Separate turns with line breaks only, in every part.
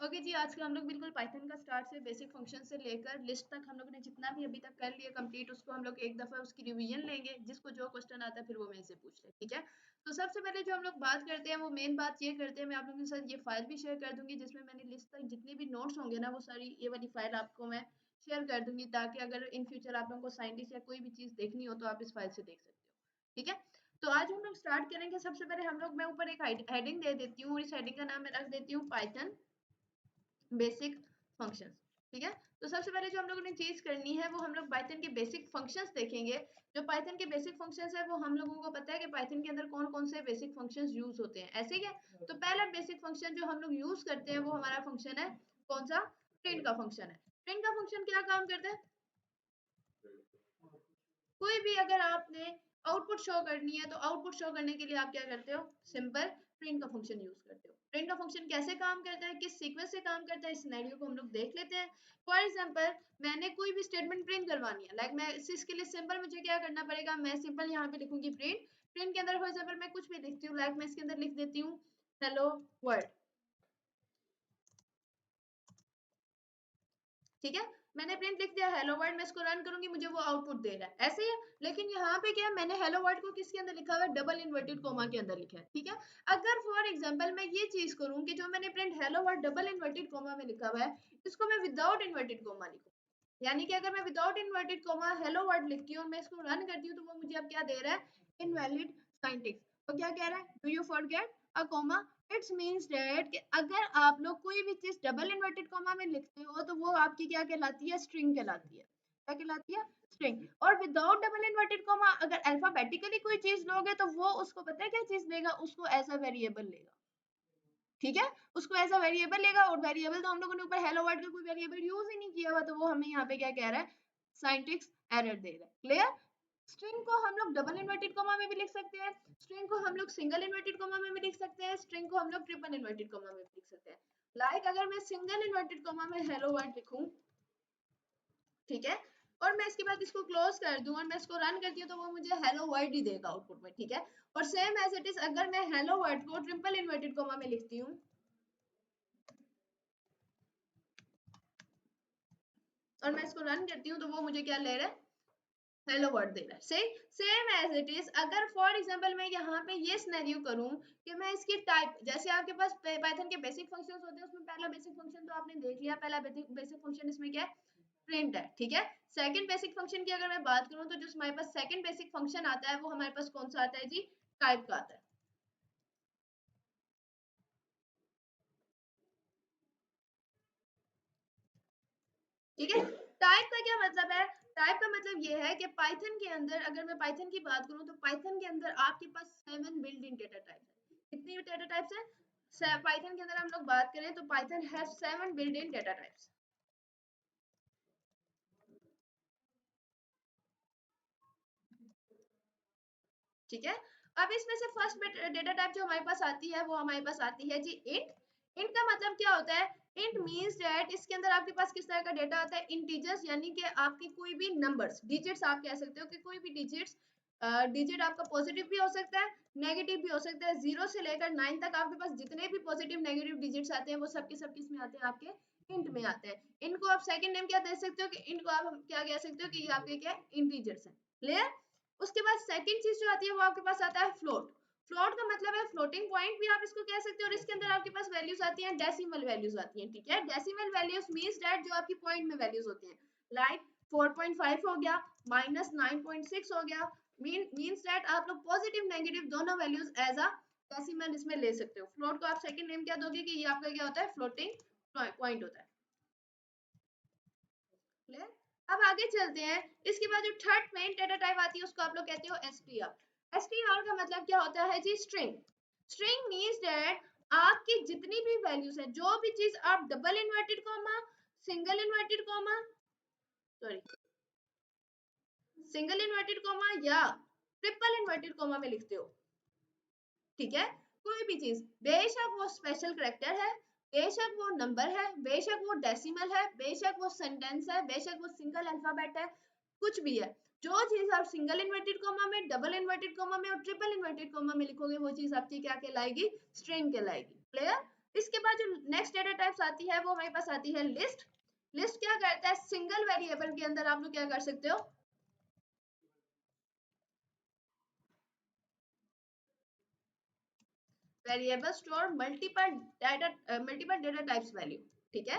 Okay जी, आज का हम लोग बिल्कुल पाइथन का स्टार्ट से बेसिक फंक्शन से लेकर लिस्ट तक हम लोग ने जितना भी अभी तक कर लिया कंप्लीट, उसको हम लोग एक दफा उसकी रिवीजन लेंगे। जिसको जो क्वेश्चन आता है फिर वो मेरे से पूछ ले, ठीक है। तो सबसे पहले जो हम लोग बात करते हैं वो मेन बात ये करते हैं, मैं आप लोगों के साथ ये फाइल भी शेयर कर दूंगी जिसमें मैंने लिस्ट तक जितने भी नोट्स होंगे ना वो सारी ये वाली फाइल आपको मैं शेयर कर दूंगी, ताकि अगर इन फ्यूचर आप लोगों को साइंटिस्ट या कोई भी चीज देखनी हो तो आप इस फाइल से देख सकते हो, ठीक है। तो आज हम लोग स्टार्ट करेंगे। सबसे पहले हम लोग मैं ऊपर एक हेडिंग दे देती हूँ, इस हेडिंग का नाम मैं रख देती हूँ पाइथन बेसिक फंक्शंस, ठीक है। तो सबसे पहले जो हम लोगों ने चीज करनी है वो हम लोग पाइथन के बेसिक फंक्शंस देखेंगे। जो पाइथन के बेसिक फंक्शंस है वो हम लोगों को पता है कि पाइथन के अंदर कौन कौन से बेसिक फंक्शंस यूज होते हैं, ऐसे ही है। तो पहला बेसिक फंक्शन जो हम लोग यूज करते हैं वो हमारा फंक्शन है कौन सा, प्रिंट का फंक्शन है। प्रिंट का फंक्शन क्या काम करता है, कोई भी अगर आपने आउटपुट शो करनी है तो आउटपुट शो करने के लिए आप क्या करते हो, सिंपल प्रिंट का फंक्शन यूज करते हो। प्रिंट का फंक्शन कैसे काम करता है, किस सीक्वेंस से काम करता है, इस सिनेरियो को हम लोग देख लेते हैं। फॉर एग्जांपल मैंने कोई भी स्टेटमेंट प्रिंट करवानी है, लाइक मैं इसके लिए सिंपल मुझे क्या करना पड़ेगा, मैं सिंपल यहाँ पे लिखूंगी प्रिंट। प्रिंट के अंदर फॉर एग्जांपल मैं कुछ भी लिखती हूँ, लाइक मैं इसके अंदर लिख देती हूँ हेलो वर्ल्ड, ठीक है। मैंने प्रिंट लिख दिया हेलो वर्ल्ड, मैं इसको रन करूंगी मुझे वो आउटपुट दे रहा है, ऐसे ही है। लेकिन यहाँ पे क्या है, मैंने हेलो वर्ल्ड को किसके अंदर लिखा हुआ है, डबल इन्वर्टेड कोमा के अंदर लिखा है, ठीक है। अगर फॉर एग्जांपल मैं ये चीज करूं कि जो मैंने print hello world double inverted coma में लिखा हुआ है इसको मैं विदाउट इन्वर्टेड कोमा लिखूं, यानी कि अगर मैं without inverted coma hello world लिखती हूँ और मैं इसको रन करती हूँ तो वो मुझे अब क्या दे रहा है, इनवैलिड सिंटैक्स। तो क्या कह रहा है, do you forget a comma, it's means that कि अगर आप लोग कोई भी चीज डबल इन्वर्टेड कॉमा में लिखते हो तो वो आपकी क्या कहलाती है, स्ट्रिंग कहलाती है। क्या कहलाती है, स्ट्रिंग। और विदाउट डबल इन्वर्टेड कॉमा अगर अल्फाबेटिकली कोई चीज लोगे तो वो उसको पता है क्या चीज लेगा, उसको एज अ वेरिएबल लेगा, ठीक है। उसको एज अ वेरिएबल लेगा, और वेरिएबल तो हम लोगों ने ऊपर हेलो वर्ल्ड का कोई वेरिएबल यूज ही नहीं किया हुआ, तो वो हमें यहाँ पे क्या कह रहा है, सिंटैक्स एरर दे रहा है। क्लियर। स्ट्रिंग को हम लोग डबल इन्वर्टेड कॉमा में भी लिख सकते हैं, स्ट्रिंग को हम लोग सिंगल इन्वर्टेड कॉमा में भी लिख सकते हैं, स्ट्रिंग को हम लोग ट्रिपल इन्वर्टेड कॉमा में भी लिख सकते हैं। लाइक अगर मैं सिंगल इन्वर्टेड कॉमा में हेलो वर्ल्ड लिखूं, ठीक है, और मैं इसके बाद इसको क्लोज कर दूं और मैं इसको रन करती हूँ तो वो मुझे हेलो वर्ल्ड ही देगा आउटपुट में, ठीक है। और सेम एज इट इज अगर मैं हेलो वर्ल्ड को ट्रिपल इन्वर्टेड कॉमा में लिखती हूँ और मैं इसको रन करती हूँ तो वो मुझे क्या ले रहा है, हेलो वर्ड दे रहा है। सेम एज इट इज अगर फॉर एग्जांपल मैं यहाँ पे ये सिनेरियो करूँ कि मैं इसकी टाइप, जैसे आपके पास पाइथन के बेसिक फंक्शंस होते हैं उसमें पहला बेसिक फंक्शन तो आपने देख लिया, पहला बेसिक फंक्शन इसमें क्या है, प्रिंट है, ठीक है। सेकंड बेसिक फंक्शन की अगर मैं बात करूँ तो जो हमारे पास सेकंड बेसिक फंक्शन आता है वो हमारे पास कौन सा आता है जी, टाइप का आता है, ठीक है। टाइप का क्या मतलब है, टाइप का मतलब ये है कि पाइथन के अंदर अगर मैं पाइथन की बात करूं तो पाइथन के अंदर आपके पास 7 बिल्ट इन डेटा टाइप्स है। कितनी डेटा टाइप्स है पाइथन के अंदर, हम लोग बात करें तो Python have 7 built in data types, ठीक है। अब इसमें से फर्स्ट डेटा टाइप जो हमारे पास आती है वो हमारे पास आती है जी इंट। इंट का मतलब क्या होता है, इंट मींस दैट इसके अंदर आपके पास किस तरह का डेटा आता है, इंटीजर्स, यानी कि आपकी कोई भी नंबर्स, डिजिट्स आप कह सकते हो कि कोई भी डिजिट्स, डिजिट आपका पॉजिटिव भी हो सकता है नेगेटिव भी हो सकता है, 0 से लेकर 9 तक आपके पास जितने भी पॉजिटिव नेगेटिव डिजिट्स आते हैं वो सबके सब किस में आते हैं, आपके इंट में आते हैं। इनको आप सेकंड नेम क्या दे सकते हो, कि इंट को आप क्या कह सकते हो कि ये आपके क्या इंटीजर्स हैं। क्लियर। उसके बाद सेकंड चीज जो आती है वो आपके पास आता है फ्लोट। फ्लोट का मतलब है फ्लोटिंग पॉइंट भी आप इसको कह सकते हो, और इसके अंदर आपके पास वैल्यूज आती हैं, डेसिमल वैल्यूज आती हैं, ठीक है। डेसिमल वैल्यूज मींस दैट जो आपकी पॉइंट में वैल्यूज होती हैं, लाइक 4.5 हो गया, माइनस 9.6 हो गया, मींस दैट आप लोग पॉजिटिव नेगेटिव दोनों वैल्यूज एज अ डेसिमल इसमें ले सकते हो। फ्लोट को आप सेकंड नेम क्या दोगे कि ये आपका क्या होता है, फ्लोटिंग पॉइंट होता है। क्लियर। अब आगे चलते हैं। इसके बाद जो थर्ड मेन डेटा टाइप आती है उसको आप लोग कहते हो एसटीआर। एसटीआर का मतलब क्या होता है जी, स्ट्रिंग। स्ट्रिंग मींस दैट आपकी जितनी भी वैल्यूज है, जो भी चीज आप double inverted comma, single inverted comma, sorry single inverted comma या ट्रिपल इन्वर्टेड कॉमा में लिखते हो, ठीक है। कोई भी चीज, बेशक वो स्पेशल करेक्टर है, बेशक वो नंबर है, बेशक वो डेसिमल है, बेशक वो सेंटेंस है, बेशक वो सिंगल अल्फाबेट है, कुछ भी है, जो चीज आप सिंगल इन्वर्टेड कॉमा में, डबल इन्वर्टेड कॉमा में और ट्रिपल इन्वर्टेड कॉमा में लिखोगे वो चीज आपकी क्या कहलाएगी, स्ट्रिंग कहलाएगी। क्लियर। इसके बाद जो नेक्स्ट डेटा टाइप्स आती है वो हमारे पास आती है लिस्ट। लिस्ट क्या करता है, सिंगल वेरिएबल के अंदर आप लोग क्या कर सकते हो, variable store multiple data types value. ठीक है,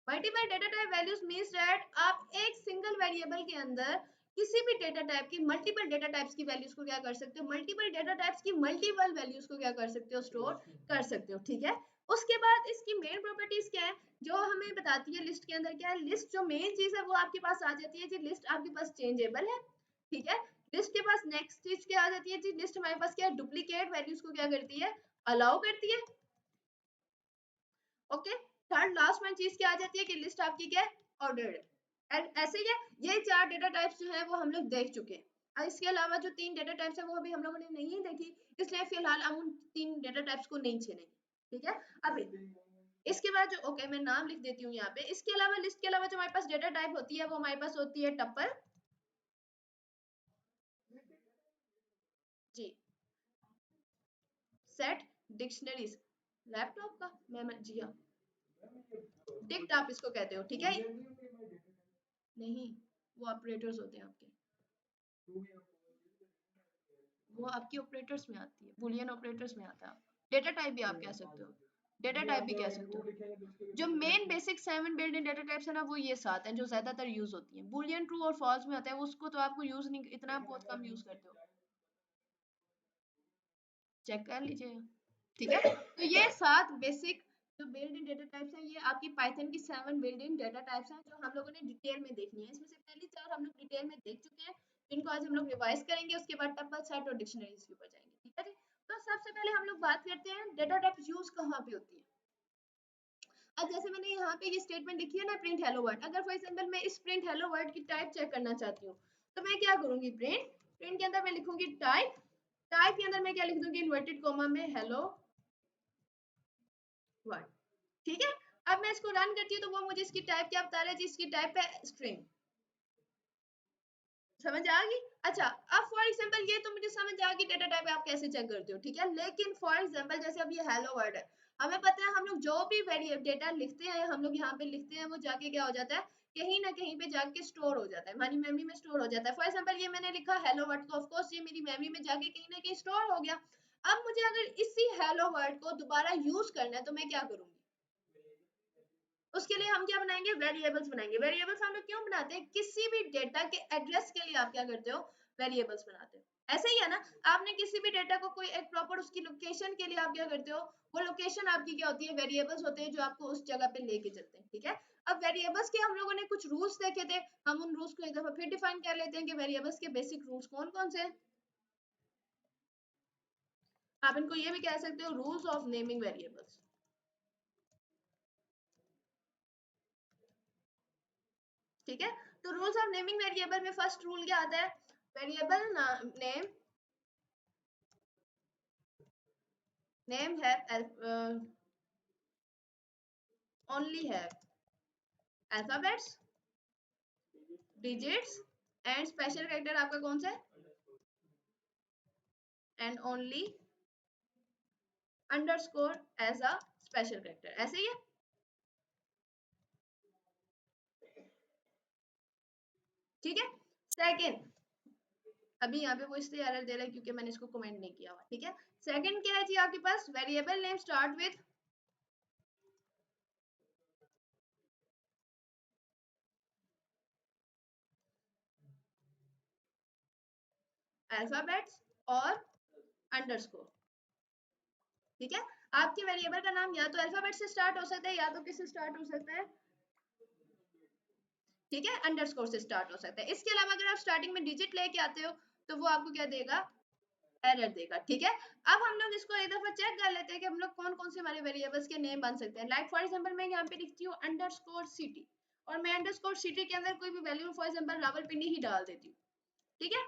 multiple data type values means that आप एक सिंगल वेरिएबल के अंदर किसी भी डेटा टाइप की मल्टीपल डेटा टाइप्स की वैल्यूज को क्या कर सकते हो, मल्टीपल डेटा टाइप्स की मल्टीपल वैल्यूज को क्या कर सकते हो, स्टोर कर सकते हो। ठीक है, उसके बाद इसकी मेन प्रॉपर्टीज क्या है जो हमें बताती है लिस्ट के अंदर, क्या है, लिस्ट जो मेन चीज है वो आपके पास आ जाती है जी, लिस्ट आपके पास चेंजेबल है। ठीक है, लिस्ट के पास नेक्स्ट चीज क्या आ जाती है जी, लिस्ट हमारे पास क्या है, डुप्लीकेट वैल्यूज को क्या करती है, अलाउ करती है। ओके, थर्ड लास्ट में चीज क्या आ जाती है कि लिस्ट आपकी क्या है, ऑर्डर्ड है। एंड ऐसे ही है, ये चार डेटा टाइप्स जो है वो हम लोग देख चुके हैं। और इसके अलावा जो तीन डेटा टाइप्स है वो अभी हम लोगों ने नहीं देखी, इसलिए फिलहाल हम उन तीन डेटा टाइप्स को नहीं छेड़ेंगे। ठीक है, अभी इसके बाद जो ओके मैं नाम लिख देती हूँ यहाँ पे। इसके अलावा लिस्ट के अलावा जो हमारे पास डेटा टाइप होती है वो हमारे पास होती है टपल जी, सेट, डिक्शनरीज, लैपटॉप का मैं जी हाँ, डिक्ट आप इसको कहते हो। ठीक है, नहीं, वो ऑपरेटर्स होते हैं आपके, वो आपकी ऑपरेटर्स में आती है, बुलियन ऑपरेटर्स में आता है। डेटा टाइप भी आप कह सकते हो, डेटा टाइप भी कह सकते हो। जो main basic 7 built in data types है ना, वो ये 7 हैं जो ज्यादातर यूज होती हैं। बुलियन ट्रू और फॉल्स में होता है, उसको तो आपको यूज नहीं, इतना बहुत कम यूज करते हो, चेक कर लीजिए। ठीक है, तो ये 7 बेसिक जो बिल्ड इन डेटा टाइप्स हैं, ये आपकी पाइथन की 7 बिल्ड इन डेटा टाइप्स हैं जो हम लोगों ने डिटेल में देखनी है। इसमें से पहली 4 हम लोग डिटेल में देख चुके हैं, इनको आज हम लोग रिवाइज करेंगे, उसके बाद टपल, सेट और डिक्शनरीज के ऊपर जाएंगे। ठीक है जी, तो सबसे पहले हम लोग बात करते हैं डेटा टाइप्स यूज कहाँ पे होती है। अब जैसे मैंने यहाँ पे ये स्टेटमेंट लिखी है ना, प्रिंट हेलो वर्ल्ड, अगर फॉर एग्जांपल मैं इस प्रिंट हेलो वर्ल्ड की टाइप चेक करना चाहती हूँ, तो मैं क्या करूंगी, प्रिंट, प्रिंट के अंदर मैं लिखूंगी टाइप, टाइप के अंदर मैं क्या लिख दूंगी, इन्वर्टेड कॉमा में हेलो वर्ल्ड। ठीक है, अब मैं इसको रन करती हूँ तो वो मुझे इसकी टाइप क्या बता रहा है जी, इसकी टाइप है स्ट्रिंग। समझ आ गई। अच्छा, अब फॉर एग्जांपल ये तो मुझे समझ आ गई डेटा टाइप आप कैसे चेक करते हो। ठीक है, लेकिन फॉर एग्जांपल जैसे अब ये हेलो वर्ल्ड है, हमें पता है हम लोग जो भी वेरिएबल डेटा लिखते हैं, हम लोग यहाँ पे लिखते हैं, वो जाके क्या हो जाता है, कहीं ना कहीं पे जाके स्टोर हो जाता है, हमारी मेमोरी में स्टोर हो जाता है। फॉर एग्जांपल ये मैंने लिखा हेलो वर्ल्ड, तो ऑफ कोर्स ये मेरी मेमोरी में जाके कहीं ना कहीं स्टोर हो गया। अब मुझे अगर इसी हेलो वर्ल्ड को दोबारा यूज करना है तो मैं क्या करूंगी, उसके लिए हम क्या बनाएंगे, वेरिएबल्स बनाएंगे। वेरिएबल्स हम लोग क्यों बनाते हैं, किसी भी डेटा के एड्रेस के लिए आप क्या करते हो, वेरिएबल्स बनाते हो। ऐसे ही है ना, आपने किसी भी डेटा को कोई एक प्रॉपर उसकी लोकेशन के लिए आप क्या करते हो, वो लोकेशन आपकी क्या होती है, वेरिएबल्स होते हैं जो आपको उस जगह पे लेके चलते हैं। ठीक है, अब वेरिएबल्स के हम लोगों ने कुछ रूल्स देखे थे, हम उन रूल्स को एक दफा फिर डिफाइन कर लेते हैं कि वेरिएबल्स के बेसिक रूल्स कौन कौन से हैं। आप इनको ये भी कह सकते हो रूल्स ऑफ नेमिंग वेरिएबल्स। ठीक है, तो रूल्स ऑफ नेमिंग वेरिएबल में फर्स्ट रूल क्या आता है, variable name, only have alphabets, digits and special character आपका कौन सा है, and only underscore as a special character, ऐसे ही है। ठीक है, सेकंड, अभी यहाँ पे वो इसलिए एरर दे रहा है क्योंकि मैंने इसको कमेंट नहीं किया हुआ। ठीक है, सेकंड क्या है जी आपके पास, variable name start with alphabets और अंडरस्कोर। ठीक है, आपके वेरिएबल का नाम या तो अल्फाबेट से स्टार्ट हो सकता है या तो किससे स्टार्ट हो सकता है, ठीक है, अंडरस्कोर से स्टार्ट हो सकता है। इसके अलावा अगर आप स्टार्टिंग में डिजिट लेके आते हो तो वो आपको क्या देगा, एरर देगा। ठीक है, अब हम लोग इसको एक दफा चेक कर लेते हैं कि हम लोग कौन कौन से हमारे वेरिएबल्स के नेम बन सकते हैं। लाइक फॉर एग्जांपल मैं यहाँ पे लिखती हूँ अंडरस्कोर सिटी, और मैं अंडरस्कोर सिटी के अंदर कोई भी वैल्यू फॉर एग्जांपल रावलपिंडी ही डाल देती हूँ। ठीक है,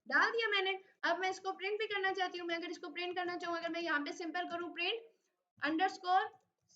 डाल दिया मैंने। अब मैं इसको प्रिंट भी करना चाहती हूँ, मैं अगर इसको प्रिंट करना चाहूँ, अगर मैं यहाँ पे सिंपल करूँ प्रिंट अंडरस्कोर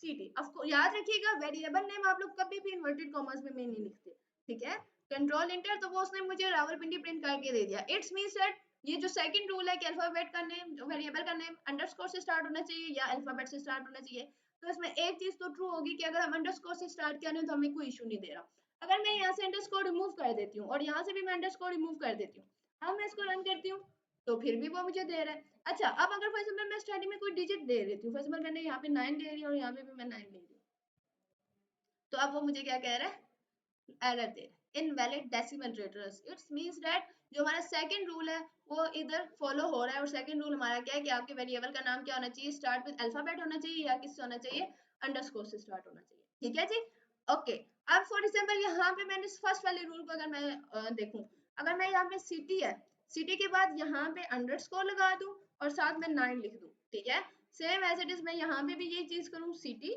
सिटी, आपको याद रखिएगा वेरिएबल नेम आप लोग कभी भी इन्वर्टेड कॉमर्स में नहीं लिखते। ठीक है, कंट्रोल इंटर, तो वो उसने मुझे रावलपिंडी प्रिंट करके दे दिया। इट्स मींस दैट ये जो सेकंड रूल है कि अल्फाबेट का नेम, वेरिएबल का नेम अंडरस्कोर से स्टार्ट होना चाहिए या अल्फाबेट से स्टार्ट होना चाहिए, तो इसमें एक चीज तो ट्रू होगी कि अगर हम अंडरस्कोर से स्टार्ट कर रहे हैं तो हमें कोई इशू नहीं दे रहा। अगर मैं यहाँ से अंडरस्कोर रिमूव कर देती हूँ और यहाँ से भी मैं अंडरस्कोर रिमूव कर देती हूँ, अब मैं इसको रन करती हूँ तो फिर भी वो मुझे दे रहा है। अच्छा, अब अगर फॉर एग्जाम्पल मैं स्टार्टिंग में कोई डिजिट दे देती हूँ, फॉर एग्जाम्पल मैंने यहाँ पे 9 दे रही है और यहाँ पे भी मैं 9 दे रही हूँ, तो अब वो मुझे क्या कह रहा है, एरर दे invalid decimal raters. It's means that जो हमारा सेकंड रूल है वो इधर फॉलो हो रहा है, और सेकंड रूल हमारा क्या है कि आपके वेरिएबल का नाम क्या होना चाहिए, स्टार्ट विद अल्फाबेट होना चाहिए या किससे होना चाहिए, अंडरस्कोर से स्टार्ट होना चाहिए। ठीक है जी, ओके। अब फॉर एग्जांपल यहाँ पे मैंने फर्स्ट वाले रूल को अगर मैं देखूं, अगर मैं यहाँ पे सिटी है, सिटी के बाद यहाँ पे अंडरस्कोर लगा दूं और साथ में 9 लिख दूं, ठीक है, सेम एज इट इज मैं यहाँ पे भी ये चीज करूँ, सिटी,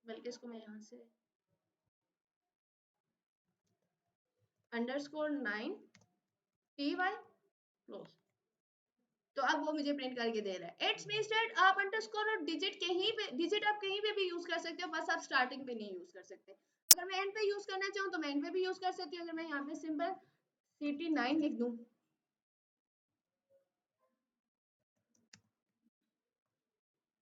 बल्कि इसको मैं यहाँ से अंडरस्कोर 9 टी वाई क्लोज, तो अब वो मुझे प्रिंट करके दे रहा है। इट्स मींस दैट आप अंडरस्कोर और डिजिट कहीं पे, डिजिट आप कहीं पे भी यूज कर सकते हो, बस आप स्टार्टिंग पे नहीं यूज कर सकते। अगर मैं एंड पे यूज करना चाहूँ तो मैं एंड पे भी यूज कर सकती हूँ। अगर मैं यहाँ पे सिंपल CT9 लिख दूं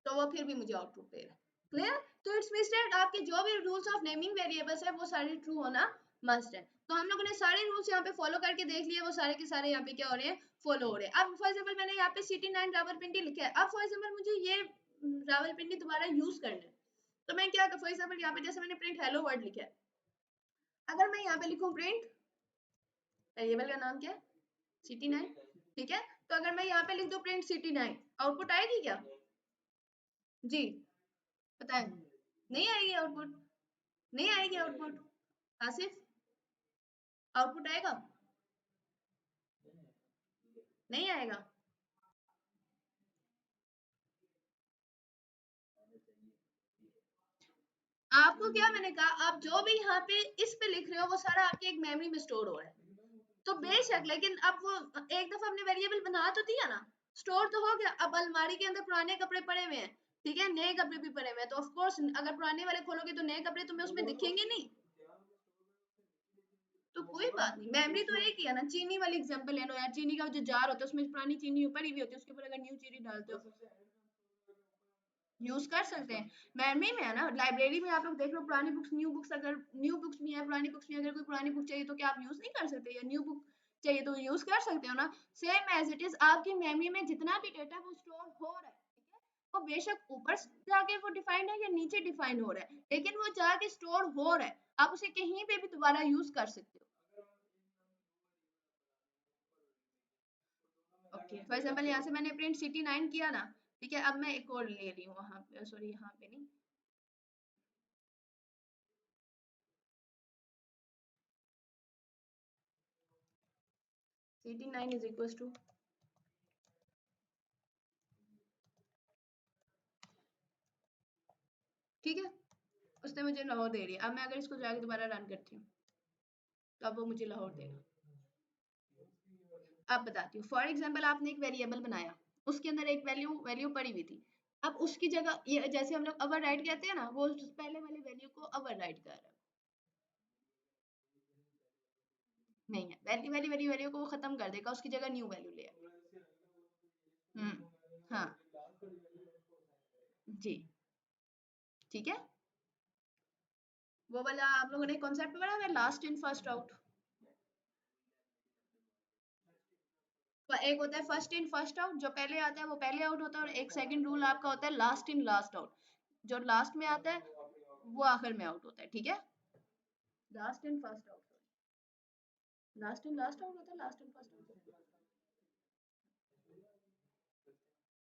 तो वो फिर भी मुझे आउटपुट दे रहा है। क्लियर? तो इट्स मींस दैट आपके जो भी रूल्स ऑफ नेमिंग वेरिएबल्स है वो सारे ट्रू होना मस्ट है। तो हम लोगों ने सारे रूल्स यहाँ पे फॉलो करके देख लिए, वो सारे के सारे यहाँ पे क्या हो रहे हैं, फॉलो हो रहे हैं। अब फॉर एग्जांपल मैंने यहाँ पे CT9 रावलपिंडी लिखा है। अब फॉर एग्जांपल मुझे ये रावलपिंडी दोबारा यूज करना है, तो मैं क्या, फॉर एग्जांपल यहाँ पे जैसे मैंने प्रिंट हेलो वर्ड लिखा है, अगर मैं यहाँ पे लिखूं प्रिंट, वेरिएबल का नाम क्या है, CT9, ठीक है, तो अगर मैं यहाँ पे लिख दूं प्रिंट CT9, आउटपुट आएगी क्या जी, बताएं? नहीं आएगी आउटपुट, नहीं आएगी आउटपुट। आसिफ, आउटपुट आएगा? नहीं आएगा। आपको क्या मैंने कहा, आप जो भी यहाँ पे इस पे लिख रहे हो वो सारा आपके एक मेमोरी में स्टोर हो रहा है, तो बेशक, लेकिन अब वो एक दफा हमने वेरिएबल बना तो दिया ना, स्टोर तो हो गया। अब अलमारी के अंदर पुराने कपड़े पड़े हुए हैं, ठीक है, नए कपड़े भी पड़े हुए हैं, तो ऑफ कोर्स अगर पुराने वाले खोलोगे तो नए कपड़े तुम्हें उसमें दिखेंगे नहीं, तो कोई बात नहीं, मेमोरी तो एक ही है ना। चीनी वाली एग्जांपल ले लो यार, चीनी का जो जार होता है उसमें पुरानी चीनी पड़ी हुई होती है, उसके ऊपर अगर न्यू चीनी डालते हो यूज कर सकते हैं, मेमोरी में है ना। लाइब्रेरी में आप लोग देख लो पुरानी बुक्स, न्यू बुक्स, अगर न्यू बुक्स भी है, पुरानी बुक्स भी, अगर कोई पुरानी बुक चाहिए तो क्या आप यूज नहीं कर सकते, या न्यू बुक चाहिए तो यूज कर सकते हो ना। सेम एज इट इज आपकी मेमोरी में जितना भी डेटा वो स्टोर हो रहा है, ठीक है, वो बेशक ऊपर जाके वो डिफाइंड है या नीचे डिफाइंड हो रहा है, लेकिन वो जाके स्टोर हो रहा है, आप उसे कहीं पे भी दोबारा यूज कर सकते हो। ओके, फॉर एग्जांपल यहाँ से मैंने प्रिंट CT9 किया ना, ठीक है, अब मैं एक और ले रही हूँ वहां पे, सॉरी यहाँ पे नहीं, CT9 इज इक्वल टू, ठीक है, उसने मुझे लाहौर दे रही है। अब मैं अगर इसको जाके दोबारा रन करती हूँ तो अब वो मुझे लाहौर देगा। अब बताती हूँ, फॉर एग्जांपल आपने एक वेरिएबल बनाया, उसके अंदर एक वैल्यू वैल्यू पड़ी हुई थी, अब उसकी जगह ये जैसे हम लोग ओवर राइट कहते हैं ना, वो पहले वाली वैल्यू को ओवर राइट कर रहा है, नहीं है, पहली वाली वैल्यू वैल्यू को वो खत्म कर देगा, उसकी जगह न्यू वैल्यू ले आएगा। हाँ जी, ठीक है, वो वाला आप लोगों ने कॉन्सेप्ट पढ़ा है, लास्ट इन फर्स्ट आउट। एक होता है फर्स्ट इन फर्स्ट आउट, जो पहले आता है वो पहले आउट होता है, और एक सेकंड रूल आपका होता है लास्ट इन लास्ट आउट, जो लास्ट में आता है वो आखिर में आउट होता है, ठीक है, last in first out, last in last out होता है, लास्ट इन फर्स्ट आउट।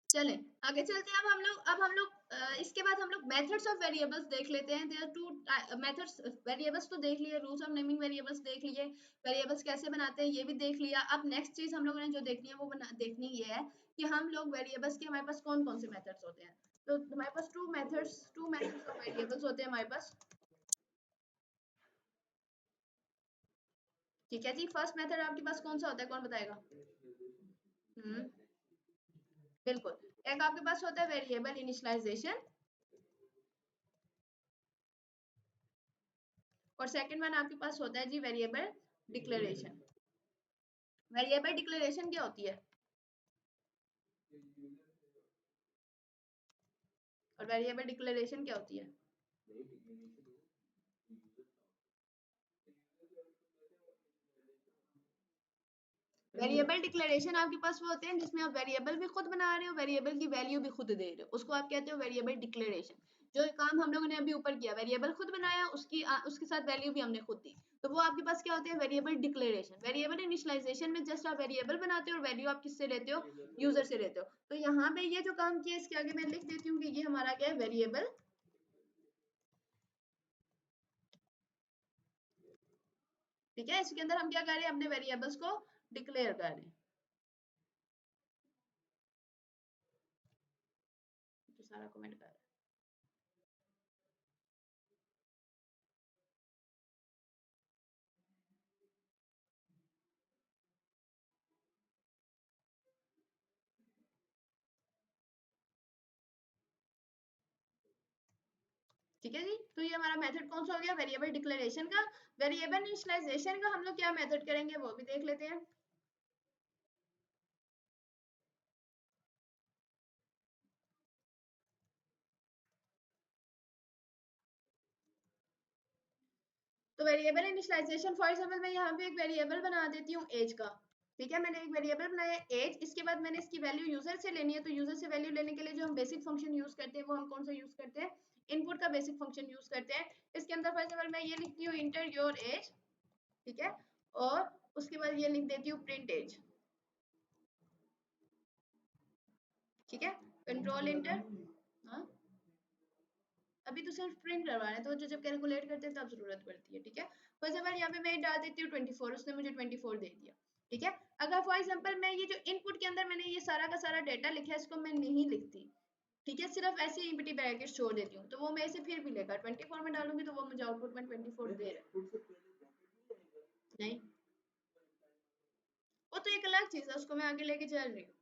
चले आगे चलते हैं। अब हम लोग इसके बाद हम लोग मेथड्स ऑफ वेरिएबल्स देख लेते हैं। देयर टू मेथड्स, वेरिएबल्स तो देख लिए, रूल्स ऑफ नेमिंग वेरिएबल्स देख लिए, वेरिएबल्स कैसे बनाते हैं ये भी देख लिया। अब नेक्स्ट चीज हम लोगों ने जो देखनी है वो देखनी ये है कि हम लोग वेरिएबल्स के हमारे पास कौन कौन से मेथड्स होते हैं। तो हमारे पास टू मेथड्स ऑफ वेरिएबल्स होते हैं हमारे पास, ठीक है जी। फर्स्ट मेथड आपके पास कौन सा होता है, कौन बताएगा? हम्म, बिल्कुल, एक आपके पास होता है वेरिएबल इनिशियलाइजेशन, और सेकंड वन आपके पास होता है जी वेरिएबल डिक्लेरेशन। वेरिएबल डिक्लेरेशन क्या होती है और वेरिएबल डिक्लेरेशन क्या होती है? वेरिएबल डिक्लेरेशन आपके पास वो होते हैं जिसमें आप वेरिएबल भी खुद बना रहे हो, वेरिएबल की वैल्यू भी खुद दे रहे हो, उसको आप कहते हो वेरिएबल डिक्लेरेशन। जो काम हम लोगों ने अभी ऊपर किया, वेरिएबल खुद बनाया, उसके साथ वैल्यू भी हमने खुद दी, तो वो आपके पास क्या होते हैं? Variable declaration. वेरिएबल इनिशियलाइजेशन में जस्ट आप वेरिएबल बनाते हो और वैल्यू आप किससे लेते हो? यूजर से लेते हो। तो यहाँ पे ये जो काम किया इसके आगे मैं लिख देती हूँ कि ये हमारा क्या है? वेरिएबल। ठीक है, इसके अंदर हम क्या कर रहे हैं? अपने वेरिएबल्स को डिक्लेयर कर रहे हैं। तो सारा कमेंट कर रहे हैं। ठीक है जी, तो ये हमारा मेथड कौन सा हो गया? वेरिएबल डिक्लेरेशन का। वेरिएबल इनिशियलाइजेशन का हम लोग क्या मेथड करेंगे वो भी देख लेते हैं। तो वेरिएबल इनिशियलाइजेशन, फॉर एग्जांपल मैं यहाँ पे एक वेरिएबल बना देती हूँ एज का। ठीक है, मैंने एक वेरिएबल बनाया एज, इसके बाद मैंने इसकी वैल्यू यूजर से लेनी है, तो यूजर से वैल्यू लेने के लिए जो हम बेसिक फंक्शन यूज करते हैं वो हम कौन सा यूज करते हैं? इनपुट का बेसिक फंक्शन यूज करते हैं। इसके अंदर फॉर एग्जांपल मैं ये लिखती हूँ इंटर योर एज। ठीक है, और उसके बाद ये लिख देती हूँ प्रिंट एज। ठीक है, कंट्रोल इंटर। हाँ, अभी तो सिर्फ प्रिंट करवा रहे हैं, तो जो जब कैलकुलेट करते हैं तब जरूरत पड़ती है। ठीक है, फॉर एग्जाम्पल यहाँ पे मैं डाल देती हूँ 24, उसने मुझे 24 दे दिया। ठीक है, अगर फॉर एग्जाम्पल मैं ये जो इनपुट के अंदर मैंने ये सारा का सारा डेटा लिखा है इसको मैं नहीं लिखती, ठीक है, सिर्फ ऐसे ही एम्प्टी ब्रैकेट छोड़ देती हूँ, तो वो मैं इसे फिर भी लेगा 24 में डालूंगी तो वो मुझे आउटपुट में 24 दे रहा है। नहीं, वो तो एक अलग चीज है, उसको मैं आगे लेके चल रही हूँ,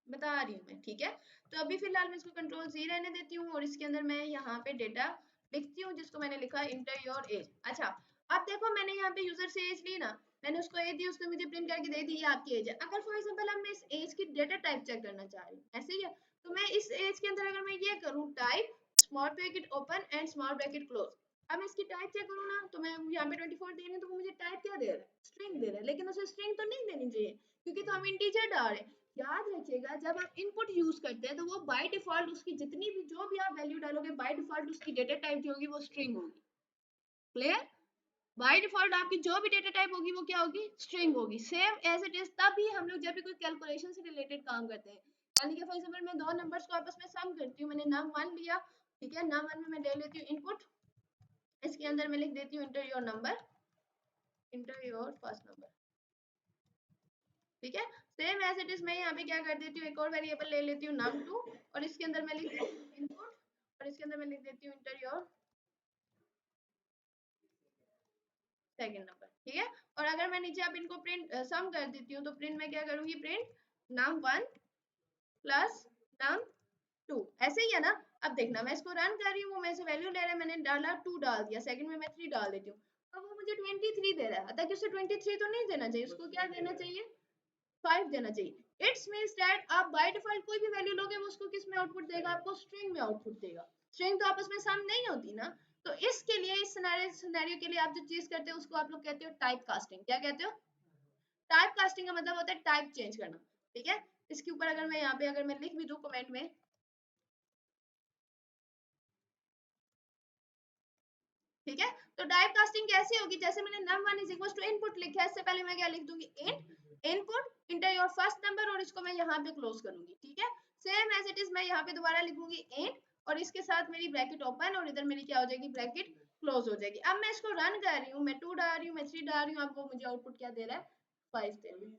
बता रही हूँ मैं। ठीक है, तो अभी फिलहाल मैं इसको कंट्रोल Z रहने देती हूँ और इसके अंदर मैं यहाँ पे डेटा लिखती हूँ जिसको मैंने लिखा इंटर योर एज। अच्छा, अब देखो मैंने यहाँ पे यूजर से एज ली ना, मैंने उसको एज दी, उसने मुझे प्रिंट करके दे दी ये आपकी एज है। अगर फॉर एग्जांपल अब मैं इस एज की डेटा टाइप चेक करना चाह रही हूँ, ऐसे ही है, तो मैं इस एज के अंदर अगर मैं ये करूँ type small bracket open and small bracket close, अब मैं इसकी टाइप चेक करूँ ना, तो मैं यहाँ पे 24 दे रही हूँ, तो वो मुझे टाइप क्या दे रहा है? स्ट्रिंग दे रहा है, लेकिन उसे स्ट्रिंग तो नहीं देनी चाहिए क्योंकि तो हम इंटीजर डाल रहे हैं। याद रखिएगा जब आप इनपुट यूज करते हैं तो वो बाय डिफॉल्ट उसकी जितनी भी जो भी आप वैल्यू डालोगे बाय डिफॉल्ट उसकी डेटा टाइप जो होगी वो स्ट्रिंग होगी। क्लियर? बाय डिफॉल्ट आपकी जो भी डेटा टाइप होगी वो क्या होगी? स्ट्रिंग होगी। सेम एज इट इज तभी हम लोग जब भी कोई कैलकुलेशन से रिलेटेड काम करते हैं, यानी कि फॉर एग्जांपल मैं दो नंबर्स को आपस में सम करती हूँ, मैंने num1 लिया। ठीक है, num1 में मैं ले लेती हूँ इनपुट, इसके अंदर मैं लिख देती हूँ inter your number, inter your first number. ठीक है, सेम एज इट इज मैं यहाँ पे क्या कर देती हूँ, एक और वेरिएबल ले लेती हूँ num2 और इसके अंदर मैं लिख देती हूँ इनपुट और इसके अंदर मैं लिख देती हूँ इंटर योर सेकंड नंबर। ठीक है, और अगर मैं नीचे अब इनको प्रिंट सम कर देती हूँ तो प्रिंट में क्या करूंगी? प्रिंट num1 प्लस num2, ऐसे ही है ना? अब देखना मैं इसको रन कर रही हूँ, वो मेरे से वैल्यू ले रहा है, मैंने डाला 2 डाल दिया, सेकंड में मैं 3 डाल देती हूँ, अब वो मुझे 23 दे रहा है। ताकि उसे 23 तो नहीं देना चाहिए, उसको क्या देना चाहिए? 5 देना चाहिए। इट्स मींस दैट आप बाय डिफॉल्ट कोई भी वैल्यू लोगे वो उसको किस में आउटपुट देगा? आपको स्ट्रिंग में आउटपुट देगा। स्ट्रिंग तो आपस में सम नहीं होती ना, तो इसके लिए इस सिनेरियो के लिए आप जो चीज करते हो उसको आप लोग कहते हो टाइप कास्टिंग। क्या कहते हो? टाइप कास्टिंग का मतलब होता है टाइप चेंज करना। ठीक है, इसके ऊपर अगर मैं यहाँ पे अगर मैं लिख भी दूं कमेंट में, ठीक है, तो टाइप कास्टिंग कैसी होगी? जैसे मैंने num1 is equal to input लिखा है, इससे पहले मैं क्या लिख दूंगी? int input inter your first number और इसको मैं यहाँ पे क्लोज करूंगी। ठीक है, सेम एज इट इज मैं यहाँ पे दोबारा लिखूंगी int और इसके साथ मेरी ब्रैकेट ओपन और इधर मेरी क्या हो जाएगी? ब्रैकेट क्लोज हो जाएगी। अब मैं इसको रन कर रही हूँ, मैं 2 डाल रही हूँ, मैं 3 डाल रही हूँ, अब वो मुझे आउटपुट क्या दे रहा है? 5 दे रहा है।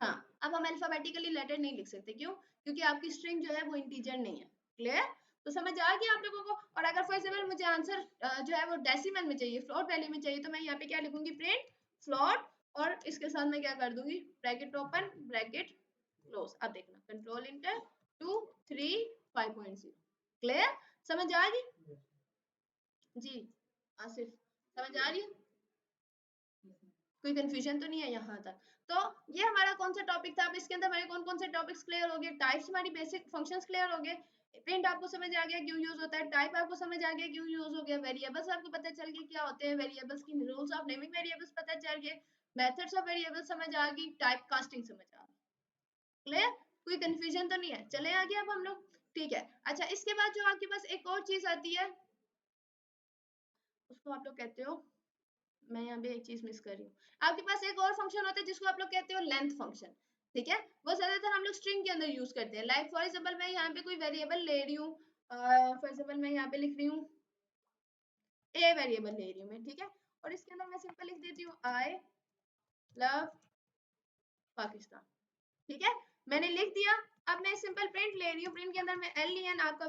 हाँ, अब हम अल्फाबेटिकली लेटर नहीं लिख सकते, क्यों? क्योंकि आपकी स्ट्रिंग जो है वो इंटीजर नहीं है। क्लियर? तो समझ आ गया आप लोगों को? और अगर फॉर एग्जांपल मुझे आंसर जो है वो डेसिमल में चाहिए, फ्लोट वैल्यू में चाहिए, तो मैं यहाँ पे क्या लिखूंगी? प्रिंट फ्लोट और इसके साथ मैं क्या कर दूंगी? Bracket open bracket close. अब देखना, कंट्रोल इंटर 2 3 5.0। क्लियर? समझ आ गई जी? आसिफ, समझ आ रही है? कोई कंफ्यूजन तो नहीं है यहाँ तक? तो ये हमारा कौन सा टॉपिक था? अब इसके अंदर हमारे कौन कौन से टॉपिक्स क्लियर हो गए? टाइप्स हमारी बेसिक फंक्शंस क्लियर हो गए, प्रिंट आपको समझ आ गया क्यों यूज होता है, टाइप आपको समझ आ गया क्यों यूज हो गया, वेरिएबल्स आपको पता चल गए क्या होते हैं, वेरिएबल्स की रूल्स ऑफ नेमिंग वेरिएबल्स पता चल गए, मेथड्स ऑफ वेरिएबल्स समझ आ गई, टाइप कास्टिंग समझ आ गई। क्लियर? कोई कंफ्यूजन तो नहीं है? चले आगे अब हम लोग। ठीक है, अच्छा इसके बाद जो आपके पास एक और चीज आती है, उसको आप लोग कहते हो, मैं यहाँ पे एक चीज मिस कर रही हूँ, आपके पास एक और फंक्शन होता है जिसको आप लोग कहते हो लेंथ फंक्शन। ठीक है, वो ज्यादातर हम लोग स्ट्रिंग के अंदर यूज करते हैं। लाइक फॉर एग्जांपल मैं यहाँ पे कोई वेरिएबल ले रही हूँ, फॉर एग्जांपल मैं यहाँ पे लिख रही हूँ ए वेरिएबल ले रही हूँ मैं, ठीक है, और इसके अंदर मैं सिंपल लिख देती हूँ आई लव पाकिस्तान। ठीक है, मैंने लिख दिया। अब मैं सिंपल प्रिंट ले रही हूँ, प्रिंट के अंदर मैं len आपका